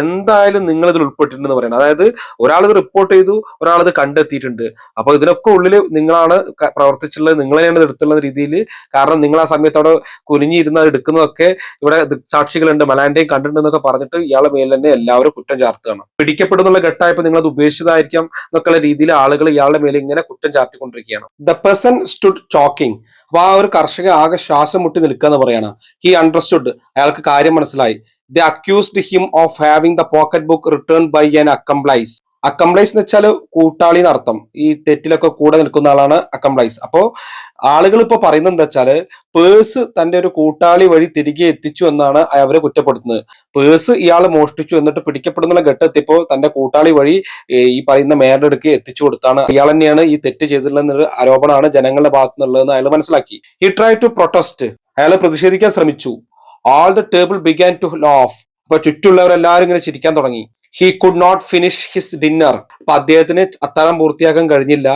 എന്തായാലും നിങ്ങൾ ഇതിൽ ഉൾപ്പെട്ടിട്ടുണ്ടെന്ന് പറയുന്നത്. അതായത് ഒരാൾ ഇത് റിപ്പോർട്ട് ചെയ്തു, ഒരാൾ ഇത് കണ്ടെത്തിയിട്ടുണ്ട്. അപ്പൊ ഇതിനൊക്കെ ഉള്ളിൽ നിങ്ങളാണ് പ്രവർത്തിച്ചിട്ടുള്ളത്, നിങ്ങൾ തന്നെയാണ് ഇത് എടുത്തുള്ള രീതിയിൽ. കാരണം നിങ്ങൾ ആ സമയത്ത് അവിടെ കുനിഞ്ഞിരുന്ന് അത് എടുക്കുന്നതൊക്കെ ഇവിടെ സാക്ഷികളുണ്ട്, മലാന്റെയും കണ്ടിട്ടുണ്ടെന്നൊക്കെ പറഞ്ഞിട്ട് ഇയാളെ മേൽ തന്നെ എല്ലാവരും കുറ്റം ചാർത്തുകയാണ്. പിടിക്കപ്പെടുന്നുള്ള ഘട്ടമായപ്പോൾ നിങ്ങൾ അത് ഉപേക്ഷിച്ചതായിരിക്കാം എന്നൊക്കെയുള്ള രീതിയിൽ ആളുകൾ ഇയാളുടെ മേലെ ഇങ്ങനെ കുറ്റം ചാർത്തിക്കൊണ്ടിരിക്കുകയാണ്. The person stood choking. അപ്പൊ ആ ഒരു കർഷക ആകെ ശ്വാസം മുട്ടി നിൽക്കുക എന്ന് പറയാണ്. He understood. അയാൾക്ക് കാര്യം മനസ്സിലായി. They accused him of having the pocket book return by an accomplice. Accomplice എന്ന് വെച്ചാൽ കൂട്ടാളി എന്നർത്ഥം. ഈ തെറ്റിലൊക്കെ കൂടെ നിൽക്കുന്ന ആളാണ് അക്കംപ്ലൈസ്. അപ്പോ ആളുകൾ ഇപ്പൊ പറയുന്നത് എന്താ വെച്ചാല്, പേഴ്സ് തന്റെ ഒരു കൂട്ടാളി വഴി തിരികെ എത്തിച്ചു എന്നാണ് അവരെ കുറ്റപ്പെടുത്തുന്നത്. പേഴ്സ് ഇയാൾ മോഷ്ടിച്ചു, എന്നിട്ട് പിടിക്കപ്പെടുന്ന ഘട്ടത്തിപ്പോ തന്റെ കൂട്ടാളി വഴി ഈ പറയുന്ന മേയറുടെ എത്തിച്ചു കൊടുത്താണ്, ഇയാൾ തന്നെയാണ് ഈ തെറ്റ് ചെയ്തിട്ടുള്ള ആരോപണമാണ് ജനങ്ങളുടെ ഭാഗത്തു നിന്നുള്ളതെന്ന് അയാൾ മനസ്സിലാക്കി. He try to protest. അയാൾ പ്രതിഷേധിക്കാൻ ശ്രമിച്ചു. All the table began to laugh. അപ്പൊ ചുറ്റുള്ളവരെല്ലാരും ഇങ്ങനെ ചിരിക്കാൻ തുടങ്ങി. He could not finish his dinner. അപ്പൊ അദ്ദേഹത്തിന് അത്താഴം പൂർത്തിയാക്കാൻ കഴിഞ്ഞില്ല.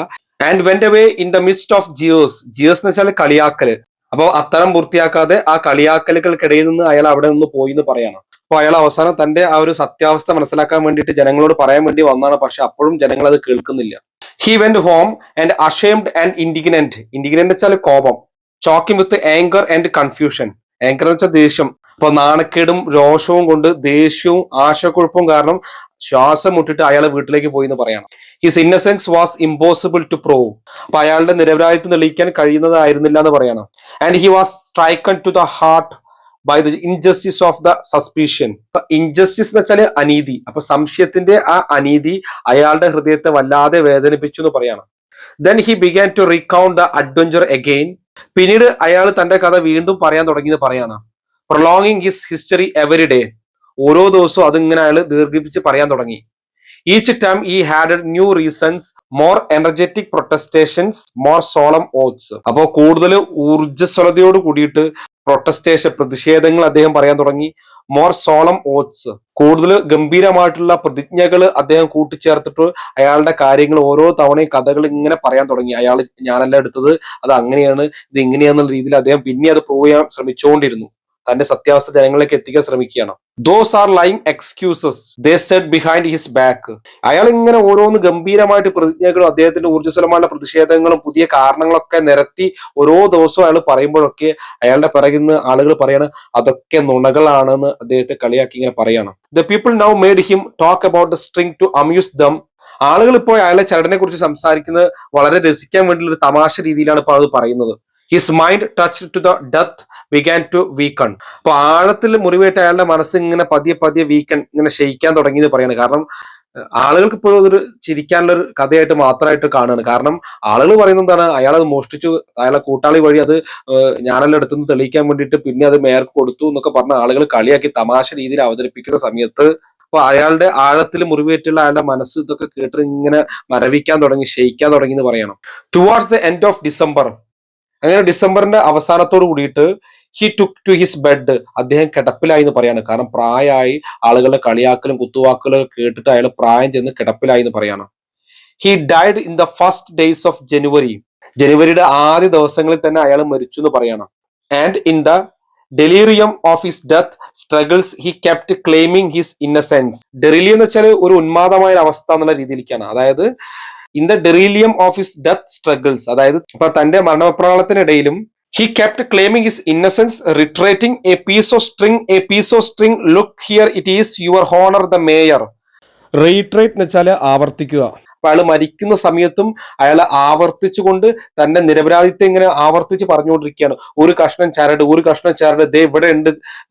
And went away in the mist of jeers. Jeers എന്ന് വെച്ചാൽ കളിയാക്കല്. അപ്പൊ അത്തരം പൂർത്തിയാക്കാതെ ആ കളിയാക്കലുകൾക്കിടയിൽ നിന്ന് അയാൾ അവിടെ നിന്ന് പോയി എന്ന് പറയാണ്. അപ്പൊ അയാൾ അവസാനം തന്റെ ആ ഒരു സത്യാവസ്ഥ മനസ്സിലാക്കാൻ വേണ്ടിയിട്ട് ജനങ്ങളോട് പറയാൻ വേണ്ടി വന്നാണ്. പക്ഷെ അപ്പോഴും ജനങ്ങൾ അത് കേൾക്കുന്നില്ല. He went home and ashamed and indignant. Indignant വെച്ചാൽ കോപം. Choking with anger and confusion. Anger എന്ന് വെച്ചാൽ ദേഷ്യം. അപ്പൊ നാണക്കേടും രോഷവും കൊണ്ട് ദേഷ്യവും ആശയക്കുഴപ്പവും കാരണം ശ്വാസം മുട്ടിട്ട് അയാൾ വീട്ടിലേക്ക് പോയി എന്ന് പറയണം. His innocence was impossible to prove. അപ്പൊ അയാളുടെ നിരപരാധിത്വം തെളിയിക്കാൻ കഴിയുന്നതായിരുന്നില്ല എന്ന് പറയണം. And he was stricken to the heart by the injustice of the suspicion. Injustice എന്ന് വെച്ചാൽ അനീതി. അപ്പൊ സംശയത്തിന്റെ ആ അനീതി അയാളുടെ ഹൃദയത്തെ വല്ലാതെ വേദനിപ്പിച്ചു എന്ന് പറയണം. Then he began to recount the adventure again. പിന്നീട് അയാൾ തന്റെ കഥ വീണ്ടും പറയാൻ തുടങ്ങിയത് പറയാണ്. Prolonging his history every day. ഓരോ ദിവസവും അതിങ്ങനെ അയാൾ ദീർഘിപ്പിച്ച് പറയാൻ തുടങ്ങി. Each time he had new reasons, more energetic protestations, more solemn oaths. അപ്പോൾ കൂടുതൽ ഊർജ്ജസ്വലതയോട് കൂടിയിട്ട് പ്രതിഷേധങ്ങൾ അദ്ദേഹം പറയാൻ തുടങ്ങി. മോർ സോളം ഓത്ത്സ്, കൂടുതൽ ഗംഭീരമായിട്ടുള്ള പ്രതിജ്ഞകൾ അദ്ദേഹം കൂട്ടിച്ചേർത്തിട്ട് അയാളുടെ കാര്യങ്ങൾ ഓരോ തവണയും കഥകൾ ഇങ്ങനെ പറയാൻ തുടങ്ങി. അയാൾ ഞാനല്ല എടുത്തത്, അത് അങ്ങനെയാണ്, ഇത് ഇങ്ങനെയാന്നുള്ള രീതിയിൽ അദ്ദേഹം പിന്നെ അത് പ്രൂവ് ചെയ്യാൻ ശ്രമിച്ചുകൊണ്ടിരുന്നു. തന്റെ സത്യാവസ്ഥ ജനങ്ങളിലേക്ക് എത്തിക്കാൻ ശ്രമിക്കുകയാണ്. Those are lying excuses they Z behind his back. അയാൾ ഇങ്ങനെ ഓരോന്ന് ഗംഭീരമായിട്ട് പ്രതിജ്ഞകളും അദ്ദേഹത്തിന്റെ ഊർജ്ജസ്വലമായ പ്രതിഷേധങ്ങളും പുതിയ കാരണങ്ങളൊക്കെ നിരത്തി ഓരോ ദിവസവും അയാൾ പറയുമ്പോഴൊക്കെ അയാളുടെ പിറകിൽ നിന്ന് ആളുകൾ പറയാണ് അതൊക്കെ നുണകളാണെന്ന് അദ്ദേഹത്തെ കളിയാക്കി ഇങ്ങനെ പറയാണ്. The people now made him talk about the string to amuse dum. ആളുകൾ ഇപ്പോൾ അയാളെ ചരടിനെ കുറിച്ച് സംസാരിക്കുന്നത് വളരെ രസിക്കാൻ വേണ്ടിയുള്ള ഒരു തമാശ രീതിയിലാണ് ഇപ്പോൾ അത് പറയുന്നത്. His mind touch to the death began to weaken. അപ്പൊ ആഴത്തിൽ മുറിവേറ്റ അയാളുടെ മനസ്സ് ഇങ്ങനെ പതിയെ വീക്കൺ, ഇങ്ങനെ ക്ഷയിക്കാൻ തുടങ്ങിയെന്ന് പറയാണ്. കാരണം ആളുകൾക്ക് ഇപ്പോഴും അതൊരു ചിരിക്കാനുള്ള ഒരു കഥയായിട്ട് മാത്രമായിട്ട് കാണുകയാണ്. കാരണം ആളുകൾ പറയുന്നത് എന്താണ്, അയാളത് മോഷ്ടിച്ചു, അയാളെ കൂട്ടാളി വഴി അത് ഞാനെല്ലാം എടുത്തെന്ന് തെളിയിക്കാൻ വേണ്ടിയിട്ട് പിന്നെ അത് മേയർക്ക് കൊടുത്തു എന്നൊക്കെ പറഞ്ഞ ആളുകൾ കളിയാക്കി തമാശ രീതിയിൽ അവതരിപ്പിക്കുന്ന സമയത്ത് അപ്പൊ അയാളുടെ ആഴത്തിൽ മുറിവേറ്റുള്ള അയാളുടെ മനസ്സ് ഇതൊക്കെ കേട്ട് ഇങ്ങനെ മരവിക്കാൻ തുടങ്ങി, ക്ഷയിക്കാൻ തുടങ്ങി എന്ന് പറയണം. Towards the end of December, അങ്ങനെ ഡിസംബറിന്റെ അവസാനത്തോട് കൂടിയിട്ട് he took to his bed. അദ്ദേഹം കിടപ്പിലായി എന്ന് പറയാണ്. കാരണം പ്രായമായി, ആളുകളുടെ കളിയാക്കലും കുത്തുവാക്കലും കേട്ടിട്ട് അയാൾ പ്രായം ചെന്ന് കിടപ്പിലായി എന്ന് പറയാണ്. He died in the first days of January. ജനുവരിയുടെ ആദ്യ ദിവസങ്ങളിൽ തന്നെ അയാൾ മരിച്ചു എന്ന് പറയണം. And in the delirium of his death struggles he kept claiming his innocence. Delirium എന്ന് വെച്ചാൽ ഒരു ഉന്മാദമായ അവസ്ഥ എന്നുള്ള രീതിയിലേക്കാണ്. അതായത് in the delirium of his death struggles, അതായത് ഇപ്പൊ തന്റെ മരണപ്രാളത്തിനിടയിലും he kept claiming his innocence, reiterating a piece of string, look here it is your honour the mayor. Retreat എന്ന് വെച്ചാൽ ആവർത്തിക്കുക. അപ്പൊ അയാൾ മരിക്കുന്ന സമയത്തും അയാൾ ആവർത്തിച്ചുകൊണ്ട് തന്റെ നിരപരാധിത്വം ഇങ്ങനെ ആവർത്തിച്ച് പറഞ്ഞുകൊണ്ടിരിക്കുകയാണ്. ഒരു കഷ്ണം ചരട്, ദേ ഇവിടെ ഉണ്ട്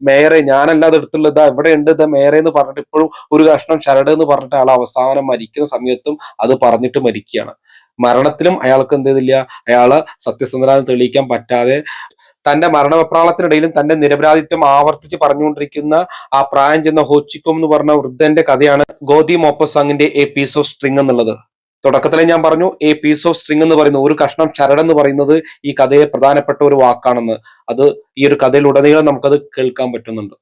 മേയറെ, ഞാനല്ലാതെ എടുത്തുള്ളത്, ഇവിടെ ഉണ്ട് ദ മേയറെ എന്ന് പറഞ്ഞിട്ട് ഇപ്പോഴും ഒരു കഷ്ണം ചരട് എന്ന് പറഞ്ഞിട്ട് അയാൾ അവസാനം മരിക്കുന്ന സമയത്തും അത് പറഞ്ഞിട്ട് മരിക്കുകയാണ്. മരണത്തിലും അയാൾക്ക് എന്ത് ചെയ്തില്ല, അയാളെ സത്യസന്ധനാണെന്ന് തെളിയിക്കാൻ പറ്റാതെ തന്റെ മരണവെപ്രാളത്തിനിടയിലും തന്റെ നിരപരാധിത്വം ആവർത്തിച്ച് പറഞ്ഞുകൊണ്ടിരിക്കുന്ന ആ പ്രായം ചെന്ന ഹോച്ചിക്കോം എന്ന് പറഞ്ഞ വൃദ്ധന്റെ കഥയാണ് ഗോദി മോപ്പസാങ്ങിന്റെ എ പീസ് ഓഫ് സ്ട്രിങ് എന്നുള്ളത്. തുടക്കത്തിലെ ഞാൻ പറഞ്ഞു എ പീസ് ഓഫ് സ്ട്രിങ് എന്ന് പറയുന്നത്, ഒരു കഷ്ണം ചരട് എന്ന് പറയുന്നത് ഈ കഥയെ പ്രധാനപ്പെട്ട ഒരു വാക്കാണെന്ന്. അത് ഈ ഒരു കഥയിലുടനീളം നമുക്കത് കേൾക്കാൻ പറ്റുന്നുണ്ട്.